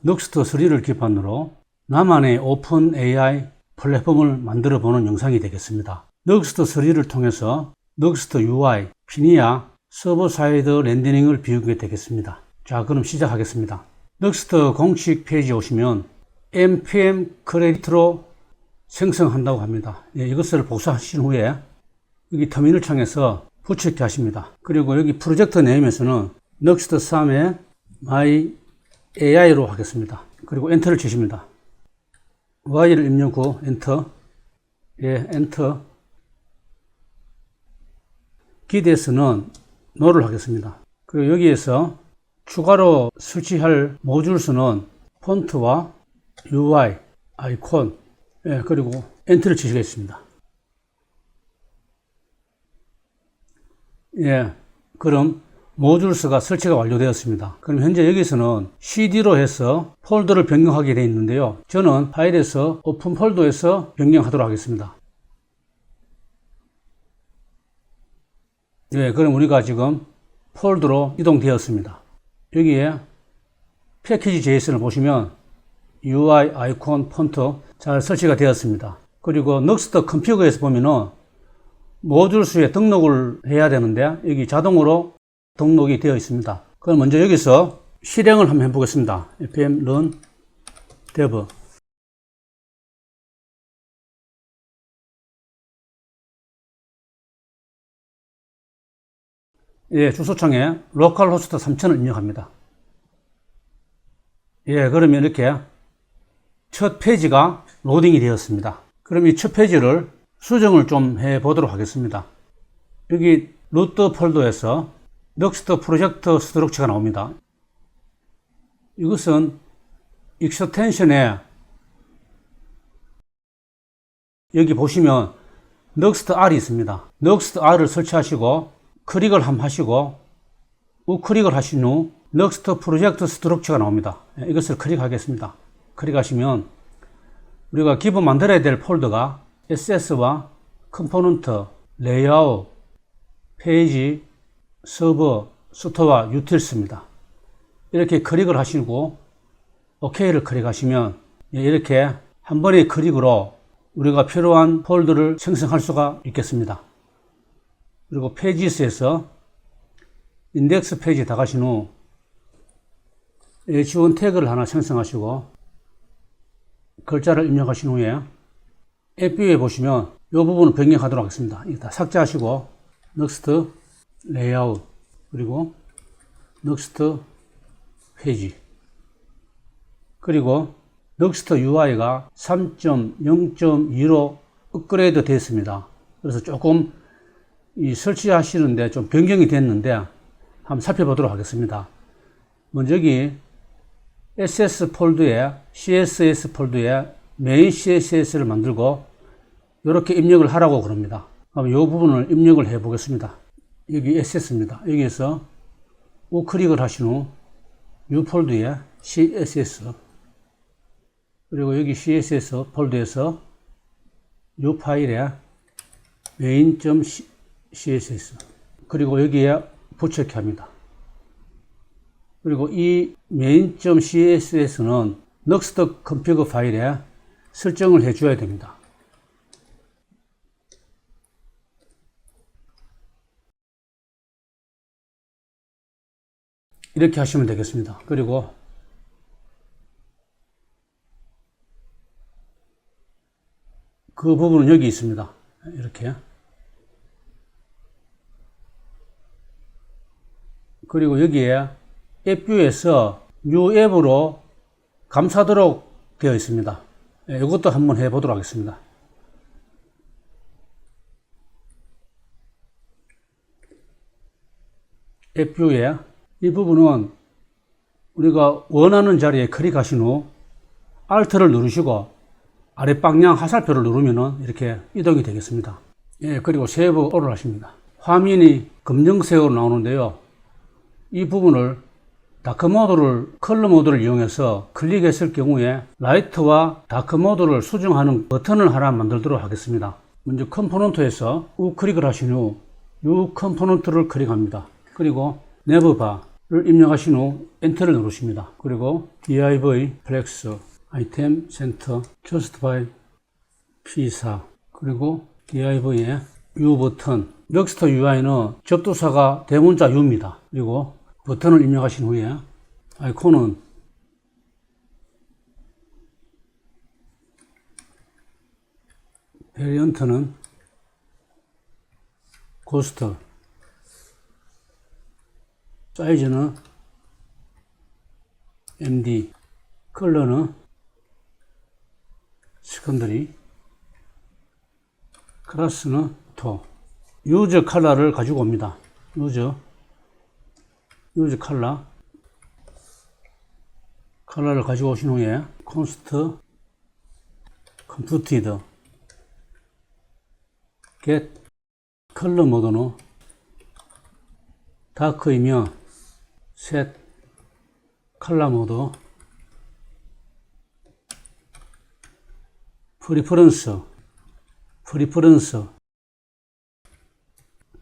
넥스트3를 기반으로 나만의 오픈 AI 플랫폼을 만들어 보는 영상이 되겠습니다. 넥스트3를 통해서 넥스트 UI, 피니아, 서버 사이드 렌더링을 비우게 되겠습니다. 자, 그럼 시작하겠습니다. 넥스트 공식 페이지에 오시면 npm 크레딧로 생성한다고 합니다. 이것을 복사하신 후에 여기 터미널 창에서 부착해 하십니다. 그리고 여기 프로젝트 네임에서는 넥스트3의 my AI로 하겠습니다. 그리고 엔터를 치십니다. Y를 입력 후 엔터, 엔터. 기대에서는 no를 하겠습니다. 그리고 여기에서 추가로 설치할 모듈 수는 폰트와 UI, 아이콘, 그리고 엔터를 치시겠습니다. 그럼 모듈 수가 설치가 완료되었습니다. 그럼 현재 여기서는 CD로 해서 폴더를 변경하게 되어 있는데요. 저는 파일에서 오픈 폴더에서 변경하도록 하겠습니다. 그럼 우리가 지금 폴더로 이동되었습니다. 여기에 패키지 JSON을 보시면 UI, 아이콘, 폰트 잘 설치가 되었습니다. 그리고 넥스트 컨피그에서 보면은 모듈 수에 등록을 해야 되는데 여기 자동으로 등록이 되어 있습니다. 그럼 먼저 여기서 실행을 한번 해보겠습니다. npm run dev. 주소창에 localhost 3000을 입력합니다. 그러면 이렇게 첫 페이지가 로딩이 되었습니다. 그럼 이 첫 페이지를 수정을 좀 해보도록 하겠습니다. 여기 루트 폴더에서 넥스트 프로젝트 스트럭처가 나옵니다. 이것은 익스텐션에 여기 보시면 넥스트 R이 있습니다. 넥스트 R을 설치하시고 클릭을 한번 하시고 우클릭을 하신 후 넥스트 프로젝트 스트럭처가 나옵니다. 이것을 클릭하겠습니다. 클릭하시면 우리가 기본 만들어야 될 폴더가 SS와 컴포넌트, 레이아웃, 페이지, 서버, 스토어, 유틸스입니다. 이렇게 클릭을 하시고 OK를 클릭하시면 이렇게 한 번의 클릭으로 우리가 필요한 폴더를 생성할 수가 있겠습니다. 그리고 페이지스에서 인덱스 페이지에 다 가신 후 H1 태그를 하나 생성하시고 글자를 입력하신 후에 앱뷰에 보시면 이 부분을 변경하도록 하겠습니다. 이거 다 삭제하시고 넥스트 레이아웃 그리고 넥스트 페이지 그리고 넥스트 UI가 3.0.2로 업그레이드 됐습니다. 그래서 조금 이 설치하시는데 좀 변경이 됐는데 한번 살펴보도록 하겠습니다. 먼저 여기 SS 폴더에 CSS 폴더에 메인 CSS를 만들고 이렇게 입력을 하라고 그럽니다. 그럼 이 부분을 입력을 해 보겠습니다. 여기 SS입니다. 여기에서 우클릭을 하신 후 이 폴더에 CSS 그리고 여기 CSS 폴더에서 이 파일에 main.css 그리고 여기에 부착해 합니다. 그리고 이 main.css는 넥스트 컨피그 파일에 설정을 해 줘야 됩니다. 이렇게 하시면 되겠습니다. 그리고 그 부분은 여기 있습니다. 이렇게. 그리고 여기에 앱뷰에서 new 앱으로 감싸도록 되어 있습니다. 이것도 한번 해보도록 하겠습니다. 앱뷰에 이 부분은 우리가 원하는 자리에 클릭하신 후 Alt를 누르시고 아래 방향 화살표를 누르면 이렇게 이동이 되겠습니다. 그리고 세이브 올을 하십니다. 화면이 검정색으로 나오는데요. 이 부분을 다크 모드를 컬러 모드를 이용해서 클릭했을 경우에 라이트와 다크 모드를 수정하는 버튼을 하나 만들도록 하겠습니다. 먼저 컴포넌트에서 우클릭을 하신 후 이 컴포넌트를 클릭합니다. 그리고 네버바 입력하신 후 엔터를 누르십니다. 그리고 div 플렉스 아이템 센터 just by P4 그리고 div의 U 버튼 넥스트 UI는 접두사가 대문자 U입니다. 그리고 버튼을 입력하신 후에 아이콘은 베리언트는 고스트 사이즈는 MD 컬러는 세컨더리 클래스는 토 유저 컬러를 가지고 옵니다. 유저 컬러를 가지고 오신 후에 const computed get 컬러 모드는 다크이며 set 컬러 모드 프리퍼런스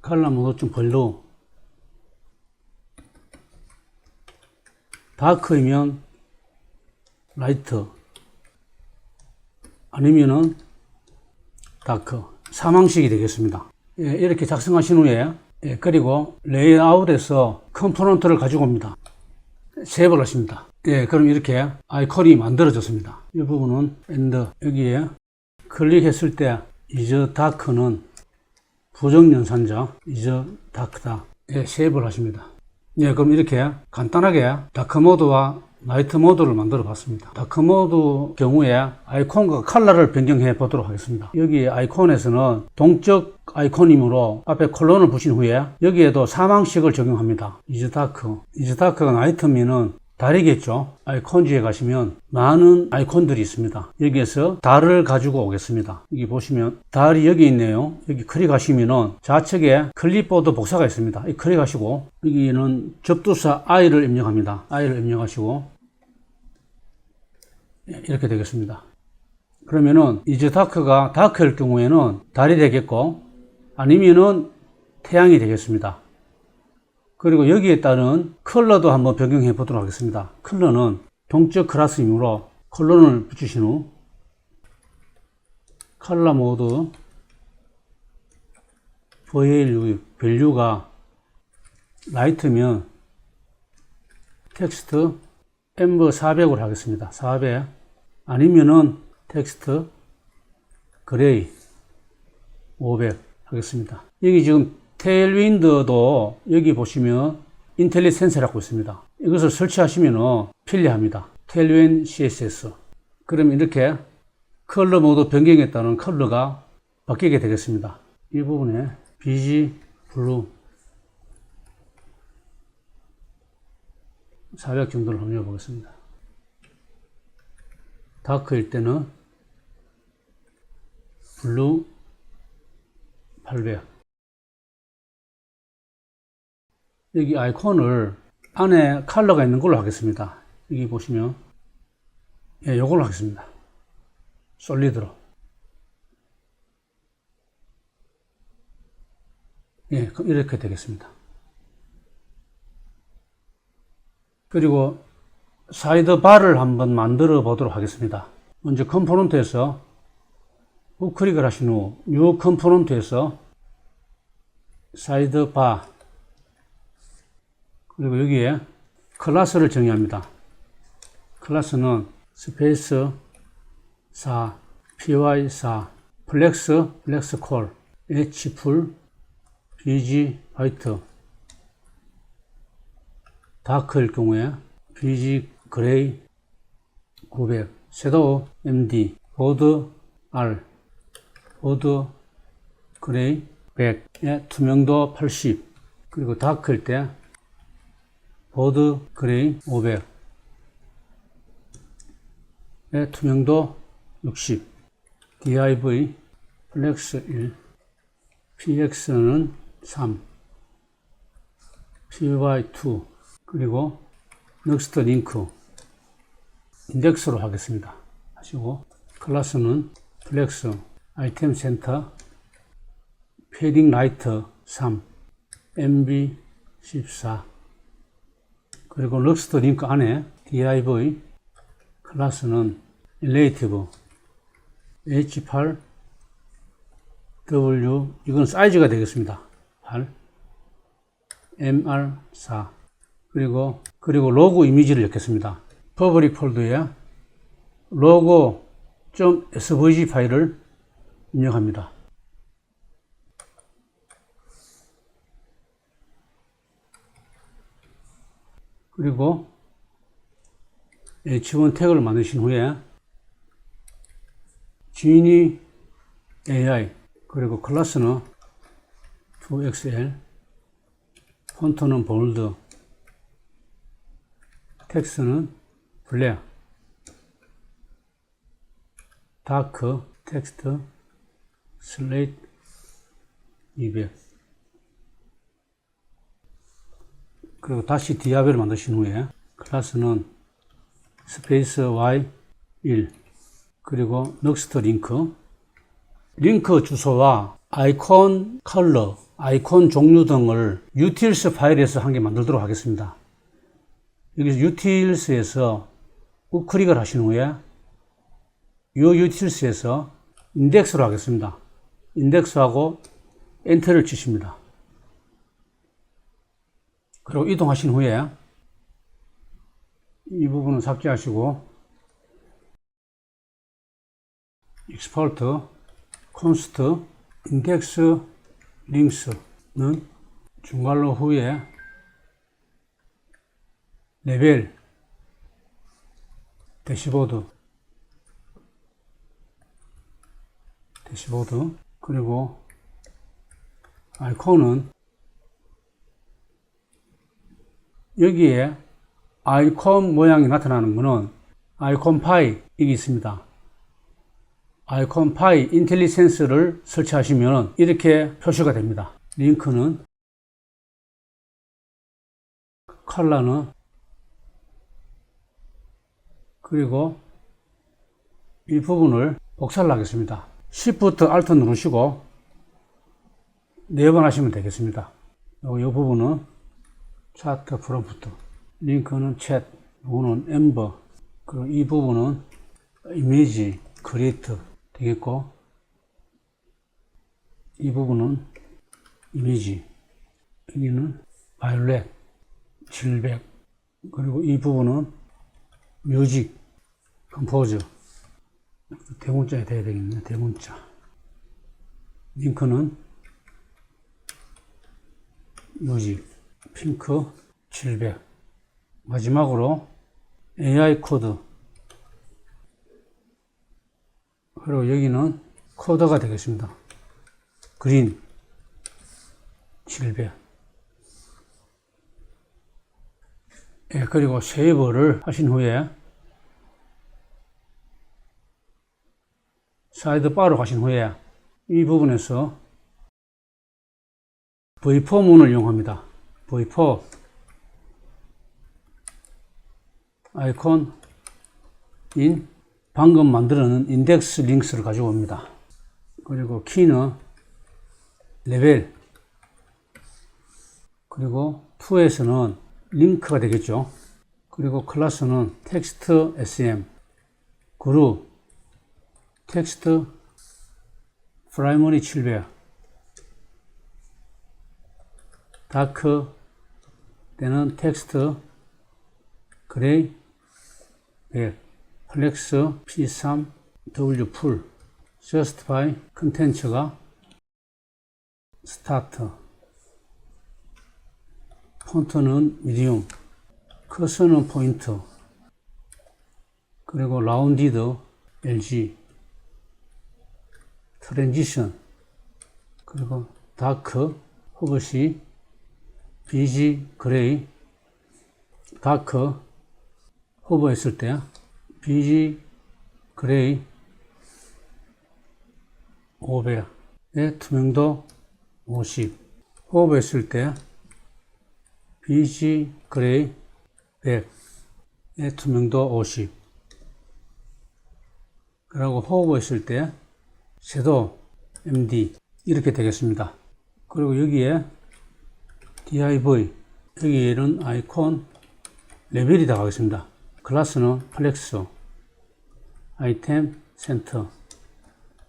컬러 모드 좀 별로 다크이면 라이트 아니면은 다크 사망식이 되겠습니다. 예, 이렇게 작성하신 후에 그리고 레이아웃에서 컴포넌트를 가지고 옵니다. 세이브를 하십니다. 예, 그럼 이렇게 아이콘이 만들어졌습니다. 이 부분은 엔드 여기에 클릭했을 때 is dark는 부정연산자 is dark다. 예, 세이브를 하십니다. 예, 그럼 이렇게 간단하게 다크 모드와 나이트 모드를 만들어 봤습니다. 다크 모드 경우에 아이콘과 컬러를 변경해 보도록 하겠습니다. 여기 아이콘에서는 동적 아이콘이므로 앞에 콜론을 부신 후에 여기에도 사망식을 적용합니다. is dark가 나이트면은 달이겠죠. 아이콘지에 가시면 많은 아이콘들이 있습니다. 여기에서 달을 가지고 오겠습니다. 여기 보시면 달이 여기 있네요. 여기 클릭하시면은 좌측에 클립보드 복사가 있습니다. 클릭하시고 여기는 접두사 I를 입력합니다. I를 입력하시고 이렇게 되겠습니다. 그러면은 이제 다크가 다크일 경우에는 달이 되겠고 아니면은 태양이 되겠습니다. 그리고 여기에 따른 컬러도 한번 변경해 보도록 하겠습니다. 컬러는 동적 클래스이므로 컬러를 붙이신 후 컬러 모드 밸류가 라이트면 텍스트 엠버 400으로 하겠습니다. 400 아니면은 텍스트 그레이 500 하겠습니다. 여기 지금 테일윈드도 여기 보시면 인텔리센스라고 있습니다. 이것을 설치하시면 편리합니다. 테일윈드 CSS. 그럼 이렇게 컬러 모드 변경에 따른 컬러가 바뀌게 되겠습니다. 이 부분에 BG 블루 400 정도를 합류해 보겠습니다. 다크일 때는 블루 800. 여기 아이콘을 안에 컬러가 있는 걸로 하겠습니다. 여기 보시면 예, 요걸로 하겠습니다. 솔리드로. 예, 이렇게 되겠습니다. 그리고 사이드바를 한번 만들어 보도록 하겠습니다. 먼저 컴포넌트에서 우클릭을 하신 후 뉴 컴포넌트에서 사이드바 그리고 여기에 클래스를 정의합니다. 클래스는 스페이스 4 py4 플렉스 콜 h풀 bg 화이트 다크일 경우에 bg 그레이 900 섀도우 md 보드 r 보드 그레이 100에 투명도 80 그리고 다크일 때 보드 그레이 500에 투명도 60 div 플렉스 1 px는 3 py2 그리고 넥스트 링크 인덱스로 하겠습니다. 하시고 클래스는 플렉스 아이템 센터 패딩 라이트 3 MB 14 그리고 럭스터 링크 안에 div 클래스는 relative h8w 이건 사이즈가 되겠습니다. 8 mr4 그리고 로고 이미지를 넣겠습니다. 퍼블릭 폴더에 logo.svg 파일을 입력합니다. 그리고 h1 태그를 만드신 후에 genie AI 그리고 클래스는 2xl 폰트는 볼드 텍스트는 블랙 다크 텍스트 슬레이트 200 그리고 다시 디아벨을 만드신 후에 클래스는 스페이스 y1 그리고 넥스트 링크 주소와 아이콘 컬러, 아이콘 종류 등을 utils 파일에서 한 개 만들도록 하겠습니다. 여기서 utils에서 우클릭을 하신 후에 이 utils에서 인덱스로 하겠습니다. 인덱스하고 엔터를 치십니다. 그리고 이동하신 후에 이 부분은 삭제하시고 export const index links는 중괄호 후에 레벨 대시보드 그리고 아이콘은 여기에 아이콘 모양이 나타나는 것은 아이콘 파이 이게 있습니다. 아이콘 파이 인텔리센스를 설치하시면 이렇게 표시가 됩니다. 링크는 컬러는 그리고 이 부분을 복사를 하겠습니다. Shift Alt 누르시고 4번 하시면 되겠습니다. 이 부분은 차트 프롬프트 링크는 챗 이거는 엠버 그리고 이 부분은 이미지 크리에이트 되겠고 이 부분은 이미지 여기는 바이올렛 700 그리고 이 부분은 뮤직 컴포즈 대문자에 돼야 되겠네. 대문자 링크는 뮤직 핑크 700 마지막으로 AI 코드 그리고 여기는 코드가 되겠습니다. 그린 700 그리고 세이브를 하신 후에 사이드바로 가신 후에 이 부분에서 V4 문을 이용합니다. V4 아이콘 인 방금 만들어놓은 인덱스 링크를 가지고 옵니다. 그리고 키는 레벨 그리고 2에서는 링크가 되겠죠. 그리고 클래스는 텍스트 SM 그룹 텍스트 프라이머리 700 다크 때는 텍스트 그레이 100 플렉스 P3 W 풀 justify 컨텐츠가 스타트 폰트는 미디움 커서는 포인트 그리고 라운디드 LG 트랜지션 그리고 다크 호버시 BG 그레이 다크 호버했을 때 BG 그레이 500의 투명도 50 호버했을 때 BG 그레이 100의 투명도 50 그리고 호버했을 때 섀도우 MD 이렇게 되겠습니다. 그리고 여기에 div 여기에는 아이콘 레벨이 들어가겠습니다. 클래스는 플렉스, 아이템 센터,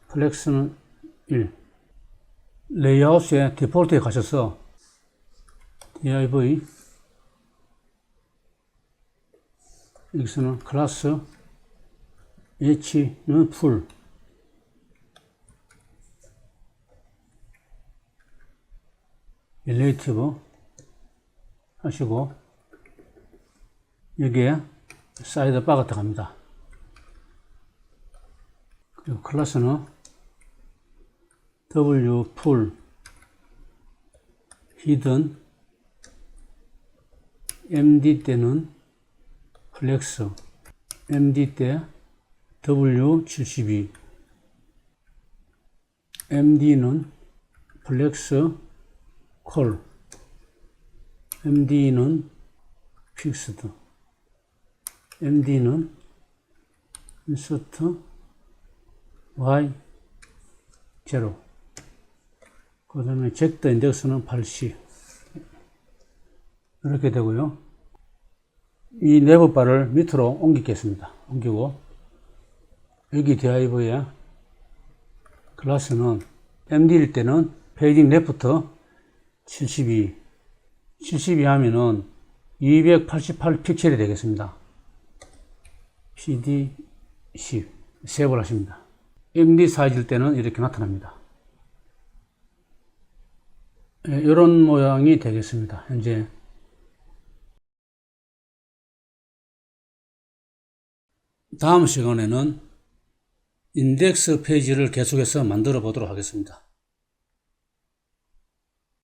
플렉스는 1. 레이아웃에 디폴트에 가셔서 div 여기서는 클래스 h는 풀, relative 하시고 여기에 사이드바가 들어갑니다. 그리고 클래스는 w 풀 hidden md 때는 플렉스, md 때 w72, md는 플렉스 콜, md는 픽스드, md는 insert y 0, 그 다음에 젝터 인덱스는 80 이렇게 되고요. 이 내부 바를 밑으로 옮기겠습니다. 옮기고 여기 div에 클래스는 md일 때는 페이징 레프트 72 하면은 288 픽셀이 되겠습니다. PD 10 세이브를 하십니다. md 사이즈일 때는 이렇게 나타납니다. 이런 모양이 되겠습니다. 현재 다음 시간에는 인덱스 페이지를 계속해서 만들어 보도록 하겠습니다.